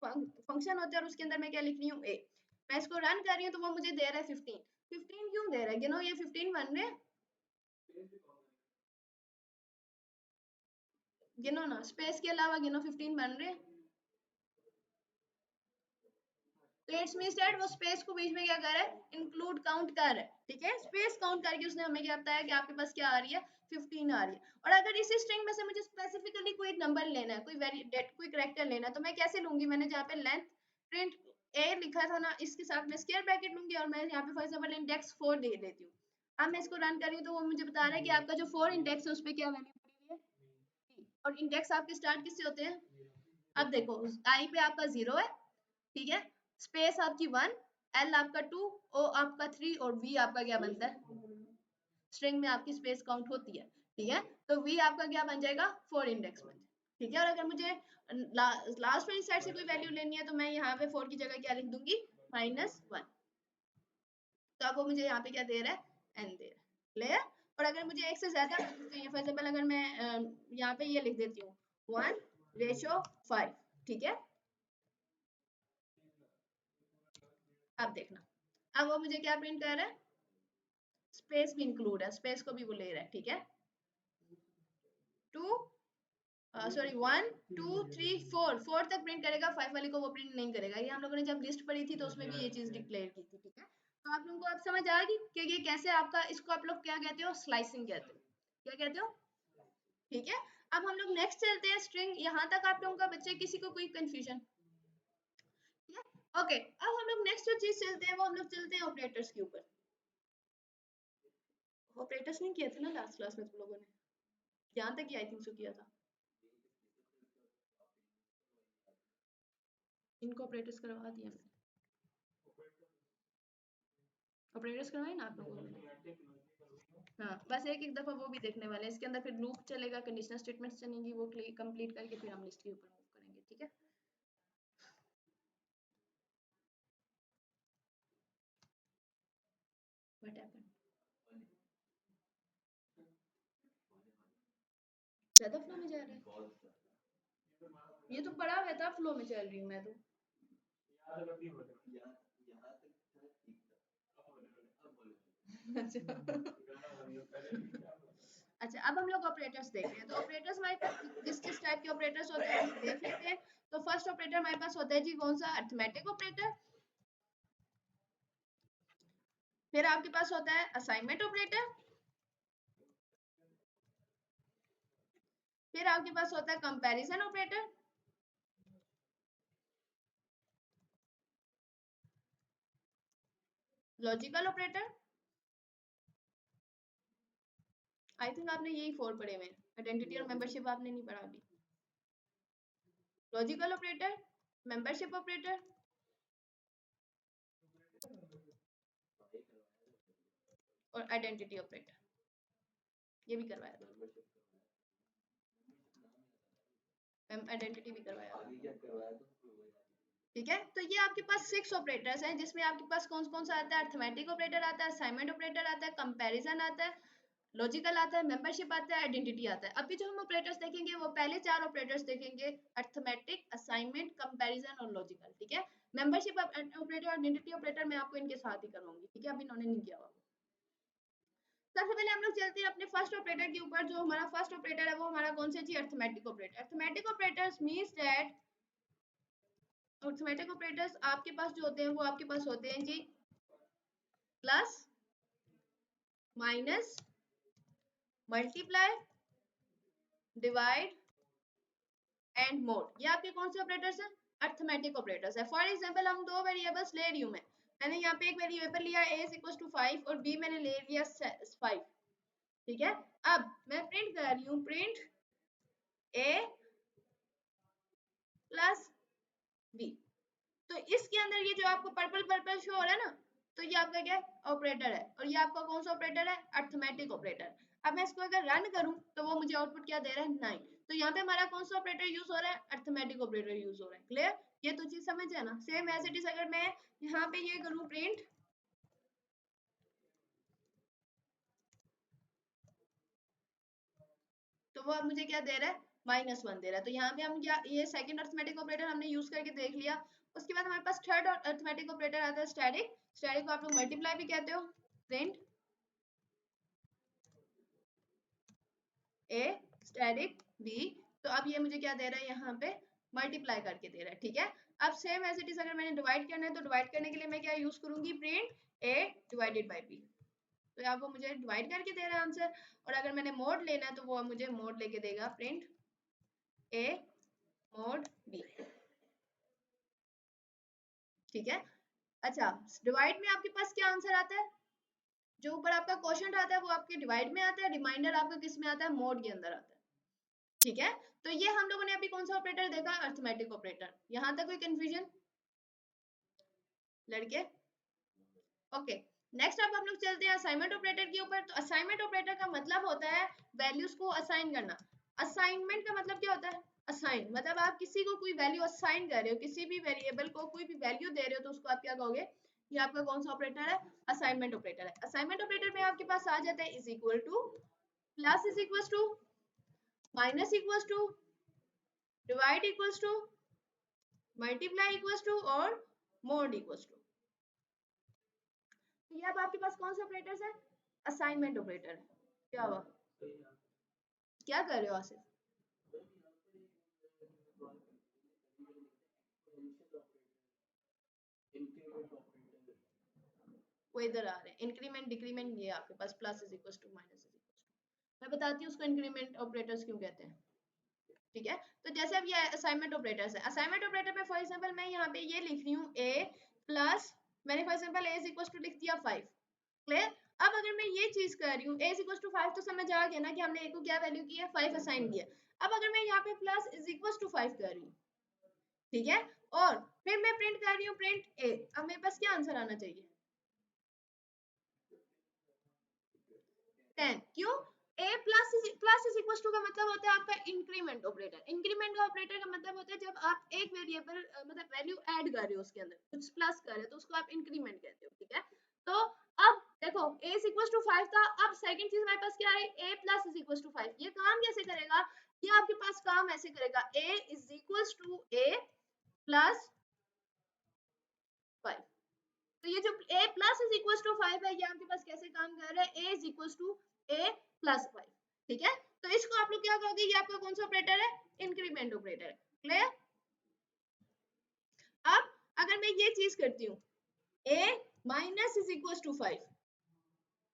फंक्शन होता है और उसके अंदर मैं क्या लिख रही हूँ ए। मैं इसको रन कर रही हूँ तो वो मुझे दे रहा है 15। 15 क्यों दे रहा है? गिनो, ये 15 बन रहे हैं, गिनो ना, स्पेस के अलावा गिनो, 15 बन रहे हैं। तो इट्स मींस दैट वो स्पेस को बीच में क्या कर रहा है, इंक्लूड काउंट कर रहा है। ठीक है, स्पेस काउंट करके उसने हमें क्या बताया कि आपके पास क्या आ रही है, 15 आ रही है। और अगर इसी स्ट्रिंग में से मुझे स्पेसिफिकली कोई नंबर लेना है, कोई कैरेक्टर लेना है, तो मैं कैसे लूंगी? मैंने जहाँ पे लेंथ प्रिंट ए लिखा था ना, इसके साथ मैं स्क्वायर ब्रैकेट लूंगी और मैं यहाँ पे फॉर एग्जांपल इंडेक्स 4 दे देती हूँ। अब मैं इसको रन कर रही हूँ तो वो मुझे बता रहा है कि आपका जो 4 इंडेक्स है उस पर क्या वैल्यू पड़ी हुई है, और इंडेक्स आपके स्टार्ट किससे होते हैं? अब देखो, आई पे आपका 0 है, ठीक है, स्पेस आपकी 1, एल आपका 2, ओ आपका 3 और वी आपका क्या बनता है? स्ट्रिंग में आपकी स्पेस काउंट होती है। ठीक है, तो वी आपका क्या बन जाएगा? 4 इंडेक्स बन जाएगा। ठीक है, और अगर मुझे लास्ट वाली साइड से कोई वैल्यू लेनी है तो मैं यहाँ पे 4 की जगह क्या लिख दूंगी? -1। तो अब वो मुझे यहाँ पे क्या दे रहा है? एन दे रहा है। क्लियर? और अगर मुझे एक से ज्यादा चाहिए, फॉर एग्जाम्पल अगर मैं यहाँ पे ये लिख देती हूँ 1:5, ठीक है, अब देखना, अब वो मुझे क्या प्रिंट कर रहा है? स्पेस भी इंक्लूड है, स्पेस को भी वो ले रहा है। ठीक है, 4 तक प्रिंट करेगा, 5 वाली को वो प्रिंट नहीं करेगा। ये हम लोगों ने जब लिस्ट पढ़ी थी तो उसमें भी ये चीज डिक्लेयर की थी। ठीक है, तो आप लोगों को अब समझ आ गई कि ये कैसे आपका, इसको आप लोग क्या कहते हो? स्लाइसिंग कहते हो। क्या कहते हो? ठीक है, अब हम लोग नेक्स्ट चलते हैं स्ट्रिंग। यहाँ तक आप लोगों का बच्चे किसी को कोई कंफ्यूजन? ठीक है, ओके, अब हम लोग नेक्स्ट जो चीज चलते हैं वो हम लोग चलते हैं ऑपरेटर्स के ऊपर। ऑपरेटर्स नहीं किए थे ना लास्ट क्लास में तुम लोगों ने? यहाँ तक ही आई थिंक सो किया था। इनको ऑपरेटर्स करवा दिया मैंने, ऑपरेटर्स करवाए ना आप लोगों ने? हाँ, बस एक एक दफा वो भी देखने वाले हैं। इसके अंदर फिर लूप चलेगा, कंडीशनल स्टेटमेंट्स चलेंगी, वो कंप्लीट करके फिर हम लिस्ट के ऊपर मूव करेंगे। ठीक है, व्हाट हैपेंड? ज्यादा फ्लो में जा रहा है? ये तो पढ़ा हुआ था, फ्लो में चल रही हूँ मैं तो। अच्छा अच्छा, अब हम लोग ऑपरेटर्स देख रहे हैं। तो ऑपरेटर्स हमारे पास जिस जिस टाइप के ऑपरेटर्स होते हैं हम देख लेते हैं। तो फर्स्ट ऑपरेटर हमारे पास होता है जी कौन सा? Arithmetic operator. फिर आपके पास होता है असाइनमेंट ऑपरेटर। फिर आपके पास होता है comparison operator. Logical operator. I think आपने यही 4 पढ़े हुए हैं, आइडेंटिटी और मेंबरशिप आपने नहीं पढ़ा अभी। लॉजिकल ऑपरेटर, मेंबरशिप ऑपरेटर और आइडेंटिटी ऑपरेटर, ये भी करवाया था। आइडेंटिटी भी करवाया। ठीक है, तो ये आपके पास 6 ऑपरेटर्स हैं, जिसमें आपके पास कौन कौन सा आता है? अरिथमेटिक ऑपरेटर आता है, असाइनमेंट ऑपरेटर आता है, कंपैरिजन आता है, लॉजिकल आता है, मेंबरशिप आता है, आइडेंटिटी आता है। अभी जो हम ऑपरेटर्स देखेंगे वो पहले 4 ऑपरेटर्स देखेंगे, अरिथमेटिक, असाइनमेंट, कंपैरिजन और लॉजिकल। ठीक है, मेंबरशिप ऑपरेटर, आइडेंटिटी ऑपरेटर मैं आपको इनके साथ ही करवाऊंगी। ठीक है, अभी इन्होंने नहीं किया हुआ। सबसे पहले हम लोग चलते हैं अपने फर्स्ट ऑपरेटर के ऊपर। जो हमारा फर्स्ट ऑपरेटर है वो हमारा कौन सा जी? Arithmetic operator. Arithmetic operators means that, arithmetic operators आपके पास जो होते हैं वो आपके पास होते हैं जी plus minus multiply divide and mod, ये आपके कौन से ऑपरेटर्स हैं? अर्थमेटिक ऑपरेटर्स है। फॉर एग्जांपल हम दो वेरिएबल्स ले रही हूं मैंने यहाँ पे एक वेरिएबल लिया a इज इक्वल टू 5 और b मैंने ले लिया 5, ठीक है। अब मैं प्रिंट कर रही हूँ, प्रिंट a प्लस b। तो इसके अंदर ये जो आपको पर्पल पर्पल शो हो रहा है ना, तो ये आपका क्या ऑपरेटर है, और ये आपका कौन सा ऑपरेटर है? Arithmetic operator. अब मैं इसको अगर रन करूं तो वो मुझे आउटपुट क्या दे रहा है? 9। तो यहाँ पे हमारा कौन सा ऑपरेटर यूज हो रहा है? अर्थमेटिक ऑपरेटर यूज हो रहा है। क्लियर? ये तो चीज समझ है ना। सेम एज इट इज अगर मैं यहाँ पे ये करूँ प्रिंट, तो वो अब मुझे क्या दे रहा है? -1 दे रहा है। तो यहाँ पे हम क्या, ये सेकंड अर्थमेटिक ऑपरेटर हमने यूज करके देख लिया। उसके बाद हमारे पास थर्ड अर्थमेटिक ऑपरेटर आता है स्टैटिक। स्टैटिक को आप लोग मल्टीप्लाई भी कहते हो। प्रिंट ए स्टैटिक बी, तो अब ये मुझे क्या दे रहा है? यहाँ पे मल्टीप्लाई करके दे रहा है, ठीक है। अब सेम एज इट इज अगर मैंने डिवाइड करना है तो डिवाइड करने के लिए मैं क्या यूज करूंगी? Print A divided by B. तो यहाँ वो मुझे डिवाइड करके दे रहा है आंसर। और अगर मैंने मोड लेना है तो वो मुझे मोड लेके देगा, प्रिंट ए मोड बी, ठीक है। अच्छा, डिवाइड में आपके पास क्या आंसर आता है? जो ऊपर आपका क्वेश्चन आता है वो आपके डिवाइड में आता है, रिमाइंडर आपका किस में आता है? मोड के अंदर आता है, ठीक है। तो ये हम लोगों ने अभी कौन सा ऑपरेटर देखा? Arithmetic operator. यहां तक कोई कंफ्यूजन लड़के? ओके, नेक्स्ट अब हम लोग चलते हैं असाइनमेंट ऑपरेटर के ऊपर। तो असाइनमेंट ऑपरेटर का मतलब होता है वैल्यूज को असाइन करना। असाइनमेंट का मतलब क्या होता है? असाइन मतलब आप किसी को कोई वैल्यू असाइन कर रहे हो, किसी भी वेरिएबल को कोई भी वैल्यू दे रहे हो, तो उसको आप क्या कहोगे? ये आपका कौन सा ऑपरेटर है? असाइनमेंट ऑपरेटर है। असाइनमेंट ऑपरेटर में आपके पास आ जाता है is equal to, plus is equal to, minus equal to, divide equal to, multiply equal to और मोड इक्वल टू। तो ये अब आपके पास कौन सा ऑपरेटर्स है? असाइनमेंट ऑपरेटर है। क्या हुआ? क्या कर रहे हो आसिफ? वो इधर आ रहे हैं, इंक्रीमेंट डिक्रीमेंट, ये आपके पास plus is equal to, minus is equal to. मैं बताती हूँ उसको इंक्रीमेंट ऑपरेटर्स क्यों कहते हैं, ठीक है। तो जैसे अब ये असाइनमेंट ऑपरेटर्स है, असाइनमेंट ऑपरेटर पे फॉर एग्जांपल मैं यहाँ पे ये लिख रही हूँ a प्लस, मैंने for example a is equal to लिख दिया 5। क्लियर? अब अगर मैं ये चीज कर रही हूँ a इज इक्वल टू 5, तो समझ आ गया ना कि हमने a को क्या वैल्यू की है? 5 असाइन किया। अब अगर मैं यहाँ पे प्लस इज इक्वल टू 5 कर रही हूँ, ठीक है, और फिर मैं प्रिंट कर रही हूँ प्रिंट a, अब मेरे पास क्या आंसर आना चाहिए? 10। क्यों? a plus is equal to का मतलब होता है आपका इंक्रीमेंट ऑपरेटर। इंक्रीमेंट का ऑपरेटर का मतलब होता है जब आप एक वेरिएबल मतलब वैल्यू ऐड कर रहे हो, उसके अंदर कुछ प्लस कर रहे हो, तो उसको आप इंक्रीमेंट कहते हो, ठीक है। तो अब देखो a इज इक्वल टू 5 था। अब सेकंड चीज हमारे पास क्या है? a plus is equal to 5। ये काम कैसे करेगा? ये आपके पास काम ऐसे करेगा, a is equal to a plus 5। तो ये जो a plus is equal to 5 है, ये आपके पास कैसे काम कर रहा है? a is equal to a plus 5, ठीक है। तो इसको आप लोग क्या कहोगे? ये आपका कौन सा ऑपरेटर है? इंक्रीमेंट ऑपरेटर है। क्लियर? अब अगर मैं ये चीज करती हूँ a minus is equal to 5,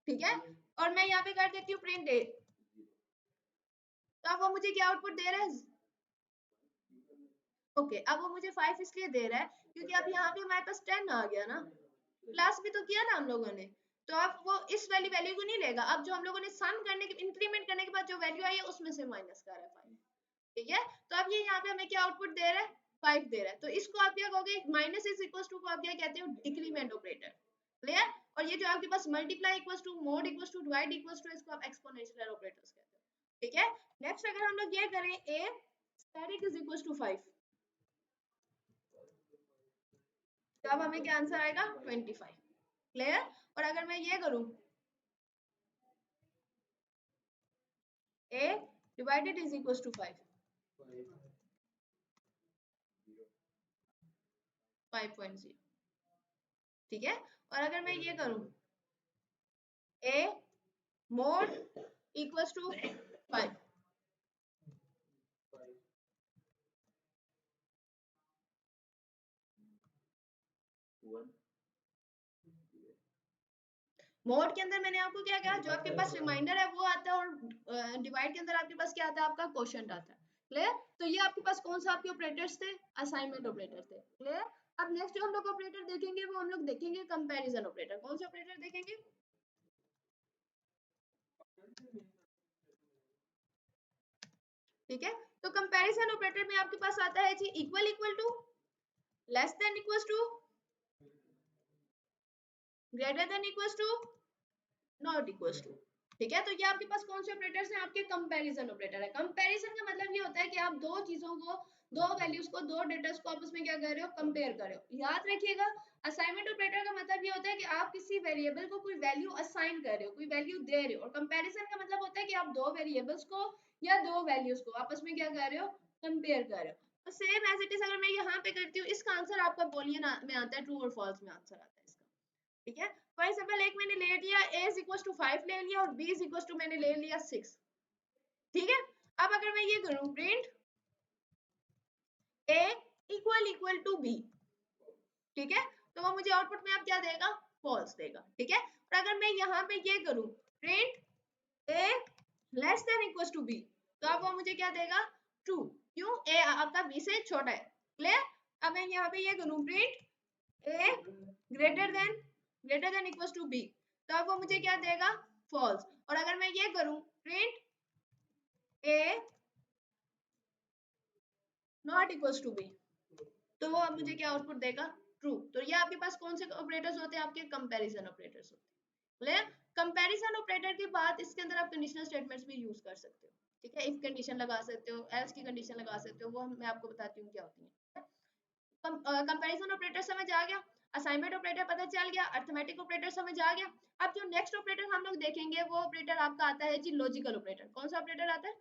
ठीक है, और मैं यहाँ पे कर देती हूँ प्रिंट a, तो अब वो मुझे क्या आउटपुट दे रहा है? ओके, अब वो मुझे 5 इसलिए दे रहा है क्योंकि अब यहाँ पे हमारे पास 10 आ गया ना, प्लस भी तो किया ना हम लोगों ने। तो अब वो इस वाली वैल्यू को नहीं लेगा। अब जो हम लोगों ने सम करने के, इंक्रीमेंट करने के बाद जो वैल्यू आई है उसमें से माइनस कर रहा है 5, ठीक है। तो अब ये यहाँ पे हमें क्या आउटपुट दे रहा है? 5 दे रहा है। तो इसको आप क्या कहोगे? माइनस इज इक्वल टू को आप क्या कहते हो? Decrement operator. क्लियर? और ये जो आपके पास multiply equal to, mod equal to, divide equal to, इसको आप एक्सपोनेंशियल ऑपरेटर्स कहते हो, ठीक है। नेक्स्ट अगर हम लोग ये करें a static is equal to 5, तो अब हमें क्या आंसर आएगा? 25। क्लियर? और अगर मैं ये करूं a divided is equal to 5, 5.0, ठीक है। और अगर मैं ये करूं a mod equal to 5, mod के अंदर मैंने आपको क्या कहा, जो आपके पास रिमाइंडर है वो आता है, और डिवाइड के अंदर आपके पास क्या आता है, आपका क्वोशंट आता है। क्लियर? तो ये आपके पास कौन सा आपके ऑपरेटर्स थे, असाइनमेंट ऑपरेटर थे। क्लियर? अब नेक्स्ट जो हम लोग ऑपरेटर देखेंगे वो हम लोग देखेंगे कंपैरिजन ऑपरेटर। कौन से ऑपरेटर देखेंगे? ठीक है, तो कंपैरिजन ऑपरेटर में आपके पास आता है जी equal equal to, less than equal to, greater than equal to, not equal to. ठीक है, तो ये आपके पास कौन से ऑपरेटर्स हैं, आपके कंपैरिजन ऑपरेटर है। कंपैरिजन का मतलब ये होता है कि आप दो चीजों को, दो वैल्यूज को, दो डेटास को आपस में क्या कर रहे हो, कंपेयर कर रहे हो। याद रखिएगा, असाइनमेंट ऑपरेटर का मतलब ये होता है कि आप किसी वेरिएबल को कोई वैल्यू असाइन कर रहे हो, कोई वैल्यू दे रहे हो। और कंपैरिजन का मतलब होता है कि आप दो वेरिएबल्स को या दो वैल्यूज को आपस में क्या कर रहे हो, कंपेयर कर रहे हो। तो सेम एज इट इज अगर मैं यहाँ पे करती हूँ, इसका आंसर आपका बूलियन में आता है, ट्रू और फॉल्स में आंसर आता है इसका। ठीक है, फॉर एग्जांपल एक मैंने ले लिया a इज इक्वल टू 5 ले लिया, और b इज इक्वल टू मैंने ले लिया 6। ठीक है, अब अगर मैं ये करूं print a equal equal to b, ठीक है, तो वो मुझे आउटपुट में अब क्या देगा, फॉल्स देगा। ठीक है, और अगर मैं यहाँ पे ये करूं print a less than equal to b, तो अब वो मुझे क्या देगा, ट्रू। क्यों? a आपका b से छोटा है। क्लियर? अब मैं यहाँ पे ये करूं print a greater than equal to b, तो अब वो मुझे क्या देगा, फॉल्स। और अगर मैं ये करूं print a not equal to b, तो वो अब मुझे क्या आउटपुट देगा, ट्रू। तो ये आपके पास कौन से ऑपरेटर्स होते हैं, आपके कंपैरिजन ऑपरेटर्स होते हैं। क्लियर? कंपैरिजन ऑपरेटर के बाद इसके अंदर आप कंडीशनल स्टेटमेंट्स भी यूज कर सकते हो। ठीक है, इफ कंडीशन लगा सकते हो, एल्स की कंडीशन लगा सकते हो, वो मैं आपको बताती हूँ क्या होती है। कंपैरिजन ऑपरेटर समझ आ गया, असाइनमेंट ऑपरेटर पता चल गया, अरिथमेटिक ऑपरेटर समझ आ गया। अब जो नेक्स्ट ऑपरेटर हम लोग देखेंगे वो ऑपरेटर आपका आता है जी लॉजिकल ऑपरेटर। कौन सा ऑपरेटर आता है?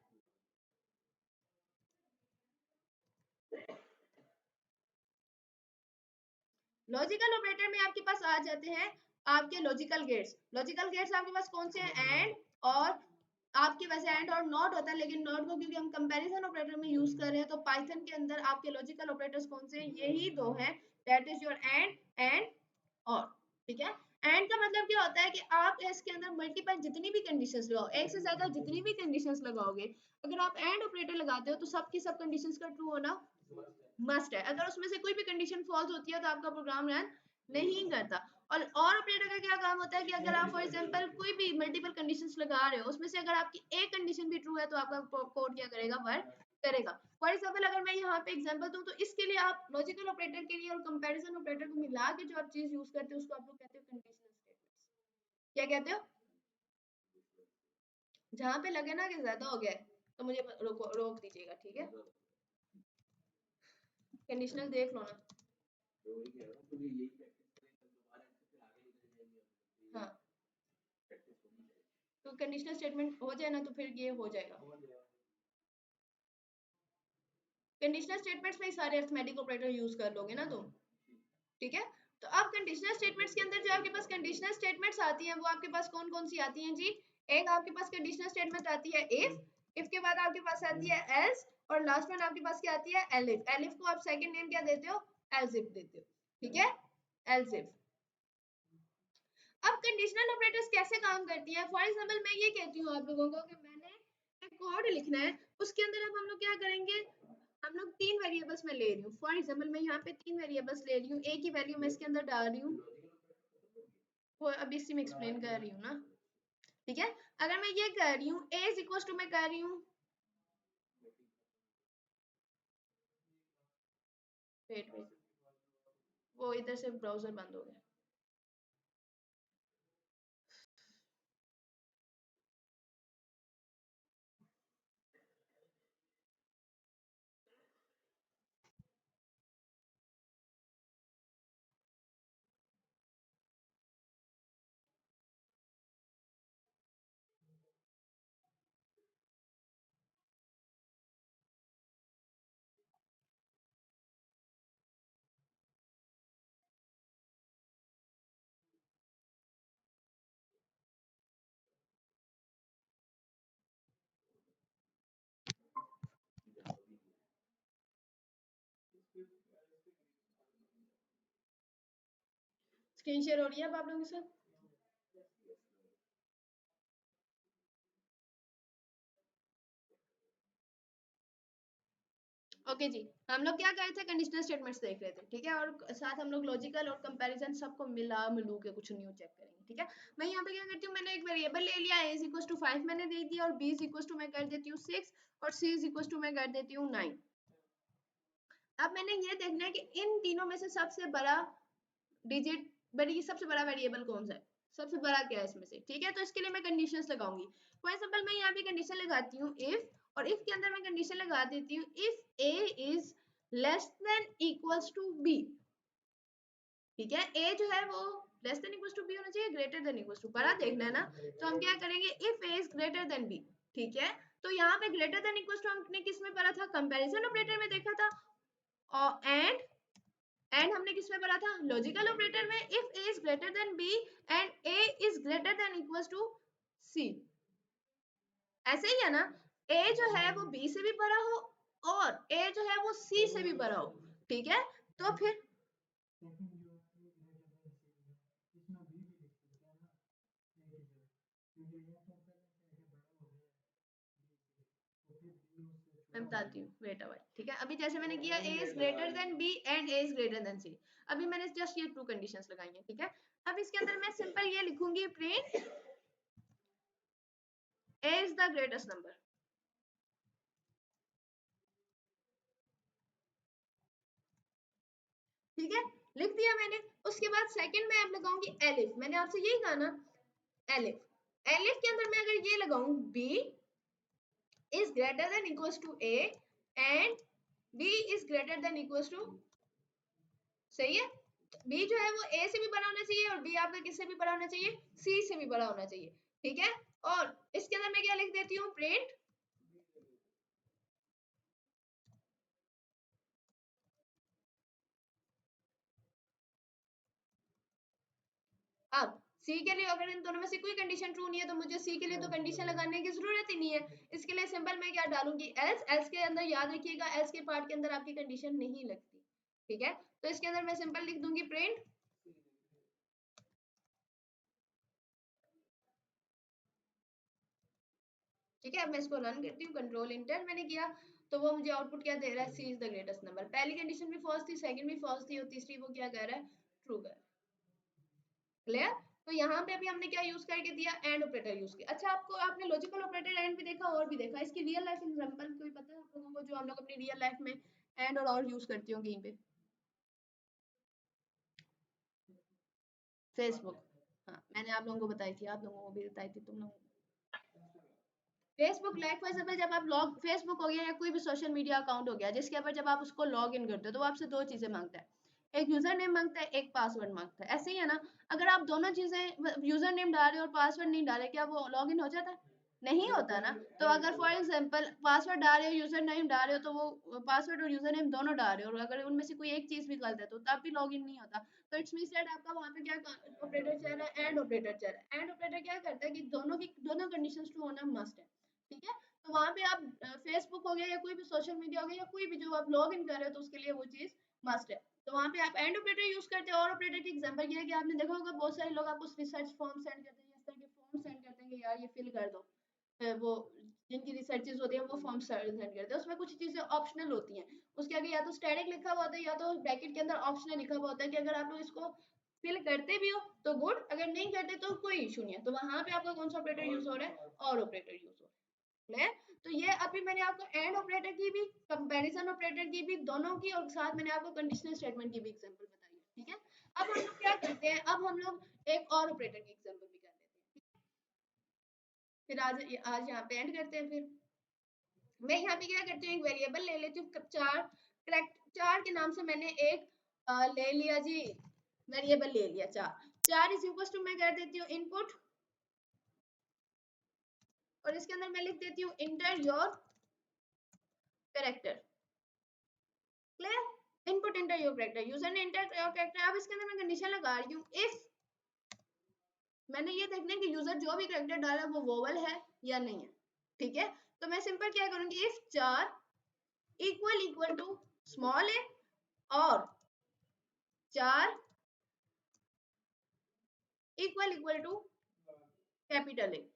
लॉजिकल ऑपरेटर में आपके पास आ जाते हैं आपके लॉजिकल गेट्स। लॉजिकल गेट्स आपके पास कौन से हैं, एंड और, आपके वैसे एंड और नॉट होता है, लेकिन नॉट को क्योंकि हम कंपैरिजन ऑपरेटर में यूज कर रहे हैं, तो पाइथन के अंदर आपके लॉजिकल ऑपरेटर्स कौन से हैं, यही दो हैं, दैट इज योर एंड और। ठीक है, एंड का मतलब क्या होता है कि आप इसके अंदर मल्टीपल जितनी भी कंडीशंस लगाओ, एक से ज्यादा जितनी भी कंडीशंस लगाओगे, अगर आप एंड ऑपरेटर लगाते हो तो सबकी सब कंडीशंस का ट्रू होना मस्ट है। अगर उसमें से कोई भी कंडीशन फॉल्स होती है तो आपका प्रोग्राम रन नहीं करता। और ऑपरेटर का क्या काम होता है कि अगर आप फॉर एग्जांपल कोई भी मल्टीपल कंडीशंस लगा रहे हो, उसमें से अगर आपकी एक कंडीशन भी ट्रू है तो आपका कोड क्या करेगा, वर्क करेगा। फॉर एग्जांपल अगर मैं यहाँ पे एग्जांपल दूं, तो इसके लिए आप लॉजिकल ऑपरेटर के लिए और कंपैरिजन ऑपरेटर को मिला के जो आप चीज यूज करते हो उसको आप लोग कहते हो कंडीशनल स्टेटमेंट्स। क्या कहते हो? जहां पे लगे ना कि ज्यादा हो गया है तो मुझे रोक दीजिएगा। ठीक है, कंडीशनल देख लो ना। हाँ, तो कंडीशनल स्टेटमेंट हो जाए ना तो फिर ये हो जाएगा। कंडीशनल स्टेटमेंट्स में सारे अरिथमेटिक ऑपरेटर यूज कर लोगे ना तुम। ठीक है, तो अब कंडीशनल स्टेटमेंट्स के अंदर जो आपके पास कंडीशनल स्टेटमेंट्स आती हैं वो आपके पास कौन कौन सी आती हैं जी। एक आपके पास कंडीशनल स्टेटमेंट आती है इफ के बाद आपके पास आती है एल्स, और लास्ट वन आपके पास क्या आती है, एलिफ। एलिफ को आप सेकंड नेम क्या देते हो, एल्स इफ देते हो। ठीक है, एल्स इफ। अब कंडीशनल ऑपरेटर्स कैसे काम करती है, फॉर एग्जांपल मैं ये कहती हूँ आप लोगों को कि मैंने एक कोड लिखना है, उसके अंदर अब हम लोग क्या करेंगे, हम लोग तीन वेरिएबल्स में ले रही हूँ। फॉर एग्जांपल मैं यहाँ पे तीन वेरिएबल्स ले रही हूँ, एक ही वैल्यू मैं इसके अंदर डाल रही हूँ, वो अभी इसी में एक्सप्लेन कर रही हूँ ना। ठीक है, अगर मैं ये कर रही हूँ a इज इक्वल टू, मैं कर रही हूँ, वेट वेट, वो इधर से ब्राउजर बंद हो गया। स्क्रीन शेयर हो रही है अब आप लोगों के साथ? ओके जी, हम लोग क्या कर रहे थे, कंडीशनल स्टेटमेंट्स देख रहे थे, ठीक है, और साथ हम लोग लॉजिकल और कंपैरिजन सबको मिला मिलू के कुछ न्यू चेक करेंगे, ठीक है। मैं यहाँ पे क्या करती हूँ, मैंने एक वेरिएबल ले लिया, a = 5 मैंने दे दिया, और b = मैं कर देती हूँ 6, और c = मैं कर देती हूँ 9। अब मैंने ये देखना है कि इन तीनों में से सबसे बड़ा डिजिट, बड़ी सबसे बड़ा वेरिएबल कौन सा है, सबसे बड़ा क्या है इसमें से, ठीक है। तो इसके लिए मैं कंडीशंस लगाऊंगी। फॉर एग्जांपल मैं यहाँ पे कंडीशन लगाती हूँ इफ, और इफ के अंदर मैं कंडीशन लगा देती हूँ if a is less than equals to b, ठीक है। a जो है वो less than equals to b होना चाहिए, ग्रेटर देन इक्वल्स टू, बड़ा देखना है ना, तो हम क्या करेंगे, if a is greater than b, ठीक है। तो यहाँ पे ग्रेटर देन इक्वल्स टू हमने किस में पढ़ा था, कंपैरिजन ऑपरेटर में देखा था, और एंड हमने किस में पढ़ा था, लॉजिकल ऑपरेटर में, if a is greater than b and a is greater than equals to c। ऐसे ही है ना, a जो है वो b से भी बड़ा हो, और a जो है वो c से भी बड़ा हो, ठीक है। तो फिर मैं बताती हूँ, वेट अवर, ठीक है। अभी जैसे मैंने किया a is greater than b and a is greater then c, अभी मैंने जस्ट ये टू कंडीशंस लगाई हैं, ठीक है। अब इसके अंदर मैं सिंपल ये लिखूंगी, print a is the greatest number, ठीक है, लिख दिया मैंने। उसके बाद सेकंड में अब लगाऊंगी एलिफ, मैंने आपसे यही कहा ना, एलिफ। एलिफ के अंदर मैं अगर ये लगाऊं b is greater than equals to a and b is greater than equals to, सही है, b जो है वो a से भी बड़ा होना चाहिए, और b आपका किससे भी बड़ा होना चाहिए, c से भी बड़ा होना चाहिए, ठीक है। और इसके अंदर मैं क्या लिख देती हूँ, प्रिंट, अब सी के लिए अगर इन दोनों में से कोई कंडीशन ट्रू नहीं है, तो मुझे सी के लिए तो कंडीशन लगाने की जरूरत ही नहीं है। इसके लिए सिंपल मैं क्या डालूंगी, एल्स। एल्स के अंदर याद रखिएगा, एल्स के पार्ट के अंदर आपकी कंडीशन नहीं लगती, ठीक है। तो इसके अंदर मैं सिंपल लिख दूंगी प्रिंट, ठीक है। अब मैं इसको रन करती हूँ, कंट्रोल इंटर मैंने किया, तो वो मुझे आउटपुट क्या दे रहा है, सी इज द ग्रेटेस्ट नंबर। पहली कंडीशन भी फॉल्स थी, सेकंड भी फॉल्स थी, और तीसरी वो क्या कह रहा है, ट्रू कर, क्लियर। तो यहाँ पे अभी हमने क्या यूज करके दिया, एंड ऑपरेटर यूज किया। अच्छा, आपको आपने लॉजिकल ऑपरेटर एंड भी देखा, और भी देखा, इसकी रियल लाइफ एग्जांपल कोई पता है आप लोगों को, जो हम लोग अपनी रियल लाइफ में एंड और यूज करती हो कहीं पे, फेसबुक, हाँ मैंने आप लोगों को बताई थी, आप लोगों को भी बताई थी, तुम लोगों को। फेसबुक लाइक फॉर एग्जांपल, जब आप लॉग, फेसबुक हो गया या कोई भी सोशल मीडिया अकाउंट हो गया, जिसके ऊपर जब आप उसको लॉग इन करते हो, तो वो आपसे दो चीजें मांगता है, एक यूजर नेम मांगता है, एक पासवर्ड मांगता है, ऐसे ही है ना। अगर आप दोनों चीजें, यूजर नेम डाल रहे हो और पासवर्ड नहीं डाले, क्या वो लॉग इन हो जाता है, नहीं होता ना। तो अगर फॉर एग्जांपल पासवर्ड डाल रहे हो, यूजर नेम डाल रहे हो, तो वो पासवर्ड और यूजर नेम दोनों डाल रहे हो, और अगर उनमें से कोई एक चीज भी गलत है, तो तब भी लॉग इन नहीं होता। तो इट्स मींस दैट आपका वहां पे क्या ऑपरेटर चल रहा है, एंड ऑपरेटर चल रहा है। एंड ऑपरेटर क्या करता है कि दोनों कंडीशंस ट्रू होना मस्ट है, ठीक है। तो वहां पे आप फेसबुक हो गया या कोई भी सोशल मीडिया हो गया या कोई भी जो आप लॉग इन कर रहे हो, तो उसके लिए वो चीज मस्ट है। तो वहां पे आप एंड ऑपरेटर यूज करते हैं। और ऑपरेटर की एग्जांपल ये है कि आपने देखा होगा बहुत सारे लोग आपको रिसर्च फॉर्म सेंड करते हैं, इस तरह के फॉर्म सेंड करते हैं कि यार ये फिल कर दो, वो जिनकी रिसर्चेज होती है वो फॉर्म सेंड करते हैं, उसमें कुछ चीजें ऑप्शनल होती हैं, उसके आगे या तो स्टैटिक लिखा हुआ होता है, या तो ब्रैकेट के अंदर ऑप्शनल लिखा हुआ होता है कि अगर आप लोग इसको फिल करते भी हो तो गुड, अगर नहीं करते तो कोई इशू नहीं है। तो वहां पे आपका कौन सा ऑपरेटर यूज हो रहा है, और ऑपरेटर यूज हो रहा है। तो ये अभी मैंने आपको एंड ऑपरेटर की भी, कंपैरिजन ऑपरेटर की भी, दोनों की, और साथ मैंने आपको कंडीशनल स्टेटमेंट की भी एग्जांपल बताई है, ठीक है। अब हम लोग क्या करते हैं, अब हम लोग एक और ऑपरेटर की एग्जांपल भी कर लेते हैं, फिर आज यहाँ पे एंड करते हैं। फिर मैं यहाँ पे क्या करती हूँ, एक वेरिएबल ले लेती हूँ, चार, करेक्ट, चार के नाम से मैंने एक ले लिया जी, वेरिएबल ले लिया चार। चार इज इक्वल टू मैं कर देती हूँ इनपुट, और इसके अंदर मैं लिख देती हूँ inter your character, clear. Input inter your character, user ने इंटर योर कैरेक्टर। अब इसके अंदर मैं कंडीशन लगा रही हूँ, इफ, मैंने ये देखना है कि यूजर जो भी कैरेक्टर डाला है वो वोवल है या नहीं है, ठीक है। तो मैं सिंपल क्या करूंगी, इफ चार इक्वल इक्वल टू स्मॉल है, और char equal equal to capital A,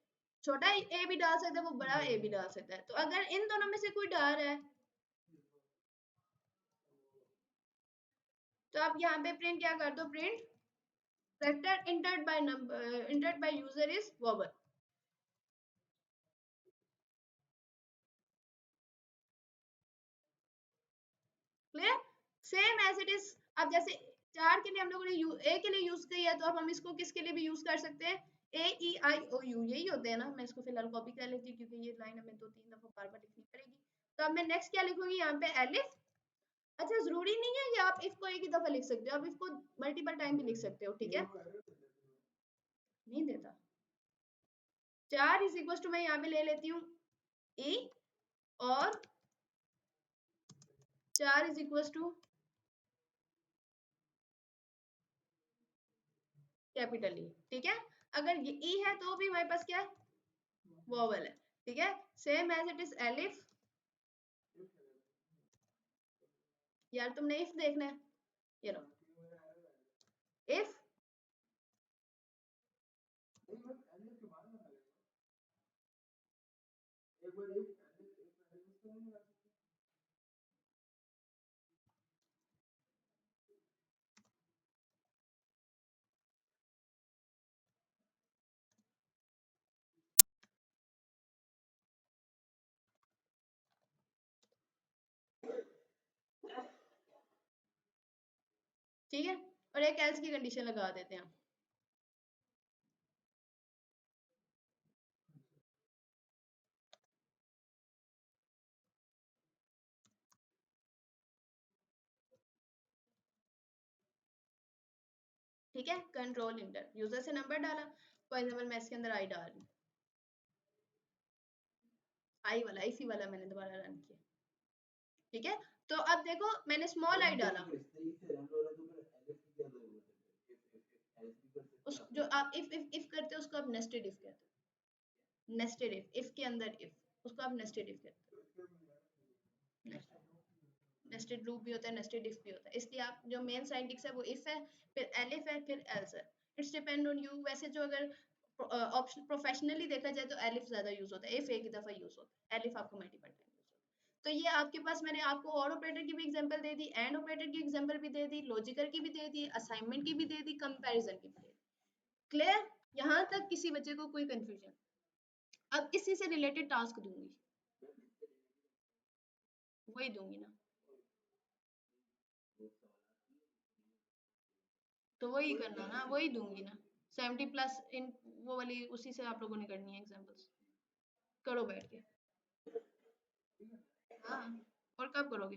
छोटा ए भी डाल सकता है, वो बड़ा ए भी डाल सकता है। तो अगर इन दोनों में से कोई डाल रहा है, तो आप यहाँ पे प्रिंट क्या कर दो, print character entered by number entered by user is verbal। Clear, same as it is. अब जैसे 4 के लिए हम लोगों ने ए के लिए यूज किया है, तो अब हम इसको किसके लिए भी यूज कर सकते हैं, ए ई आई ओ यू, यही होते हैं ना। मैं इसको फिलहाल कॉपी कर लेती हूँ क्योंकि ये लाइन हमें 2-3 दफा बार बार लिखनी पड़ेगी। तो अब मैं नेक्स्ट क्या लिखूंगी यहाँ पे, एलिफ। अच्छा, जरूरी नहीं है ये आप इफ को एक ही दफा लिख सकते हो, आप इसको मल्टीपल टाइम भी लिख सकते हो, ठीक है। नहीं देता, 4 इज इक्वल टू, मैं यहाँ पे ले लेती हूँ ई, और 4 is equal to capital E, ठीक है। अगर ये ई है तो भी हमारे पास क्या है, वोवेल है, ठीक है। Same as it is elif. यार तुमने इफ देखना है, ये लो, इफ ठीक है, और एक एल्स की कंडीशन लगा देते हैं। ठीक है, कंट्रोल इंटर, यूजर से नंबर डाला, फॉर एग्जाम्पल मैं इसके अंदर आई डाल रही हूँ, आई वाला इसी वाला मैंने दोबारा रन किया, ठीक है। तो अब देखो मैंने स्मॉल आई डाला, उस जो आप इफ करते हो उसको आप नेस्टेड इफ कहते हो, नेस्टेड इफ के अंदर इफ, उसको आप नेस्टेड इफ कहते हो। नेस्टेड लूप भी होता है, नेस्टेड इफ भी होता है, इसलिए आप जो मेन सिंटैक्स है वो इफ है, फिर एलिफ है, फिर एल्स है। It's depend on you. वैसे जो अगर ऑप्शन प्रोफेशनली देखा जाए तो एलिफ ज्यादा यूज होता है, इफ एक ही दफा यूज होता है, एलिफ आपको मल्टीपल टाइम यूज होता है। तो ये आपके पास मैंने आपको और ऑपरेटर की भी example they the, and operator की एग्जांपल भी दे दी, लॉजिकल की भी दे दी, असाइनमेंट की भी दे दी, कंपैरिजन की भी दे दी। क्लियर, यहाँ तक किसी बच्चे को कोई कंफ्यूजन? अब इसी से रिलेटेड टास्क दूंगी, वही दूंगी ना, तो वही करना ना, वही दूंगी ना, 70 प्लस इन वो वाली उसी से आप लोगों ने करनी है एग्जांपल्स। करो बैठ के। हाँ, और कब करोगे?